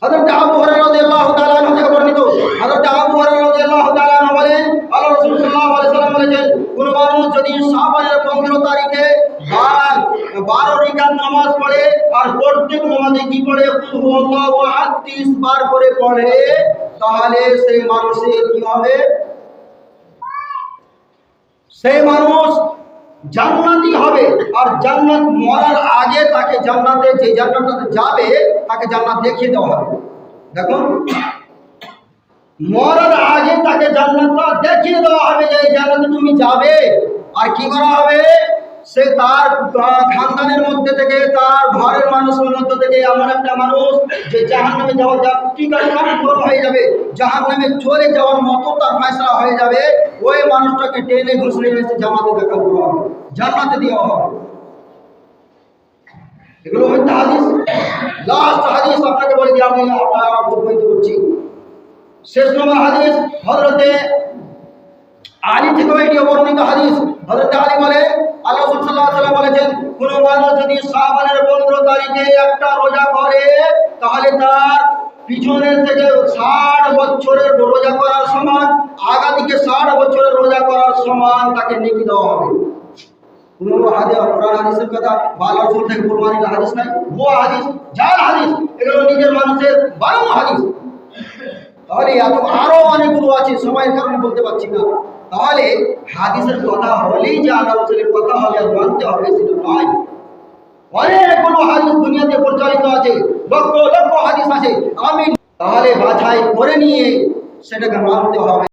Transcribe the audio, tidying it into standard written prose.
হযরত আবু হুরায়রা রাদিয়াল্লাহু তাআলা আনহু থেকে বর্ণিত, হযরত আবু হুরায়রা রাদিয়াল্লাহু তাআলা আনহু বলেন, আল্লাহ রাসূল সাল্লাল্লাহু আলাইহি সাল্লাম বলেছেন, কোন মানুষ যদি শাবানের 15 তারিখে 12 রাকাত নামাজ পড়ে আর প্রত্যেক নামাজে কি পড়ে, কুল হুয়াল্লাহু আহাদ 30 বার করে পড়ে, তাহলে সেই মানুষের কি হবে? সেই মানুষ জান্নাতি হবে। আর জান্নাত মরার আগে তাকে জান্নাতে, যে জান্নাতে যাবে তাকে জান্নাত দেখিয়ে দেওয়া হবে। দেখুন, মরার আগে তাকে জান্নাতটা দেখিয়ে দেওয়া হবে যে এই জান্নাতে তুমি যাবে। আর কি করা হবে? সে তার খানদানের মধ্যে থেকে, তার ঘরের মানুষের মধ্যে থেকে এমন একটা মানুষ যে জাহান্নামে যাওয়ার ঠিকানা কনফার্ম হয়ে যাবে, জাহান্নামে চলে যাওয়ার মতো তার ফয়সালা হয়ে যাবে, ওই মানুষটাকে টেনে ঘুষড়ে এসে জান্নাতে দেখা করা হবে, জান্নাতে দেওয়া হবে। এগুলো হচ্ছে হাদিস। লাস্ট হাদিস আপনাকে বলে দিয়ে আমি আপনার উদ্বুদ্ধ করছি। শেষ নম্বর হাদিস হযরতে আলী থেকে এটি বর্ণিত হাদিস। হযরতে আলী বলে, আল্লাহ রাসূল সাল্লাল্লাহু আলাইহি ওয়াসাল্লাম বলেছেন, কোন মানুষ যদি শাবানের 15 তারিখে একটা রোজা করে, তাহলে তার পিছনের থেকে 60 বছরের রোজা করার সমান, আগা দিকে 60 বছরের রোজা করার সমান তাকে নেকি দেওয়া হবে। কোন হাদিস, কোরআন হাদিসের কথা বা আল্লাহ রাসূল থেকে প্রমাণিত হাদিস নাই, ভুয়া হাদিস, জাল হাদিস, এগুলো নিজের মানুষের বানানো হাদিস। তাহলে এত আরো অনেকগুলো আছে, সময়ের কারণে বলতে পারছি না। তাহলে হাদিসের কথা হলেই যে আল্লাহ রাসূলের কথা হবে আর মানতে হবে সেটা নয়। অনেকগুলো হাদিস দুনিয়াতে প্রচলিত আছে, লক্ষ লক্ষ হাদিস আছে, আমি তাহলে বাছাই করে নিয়ে সেটাকে মানতে হবে।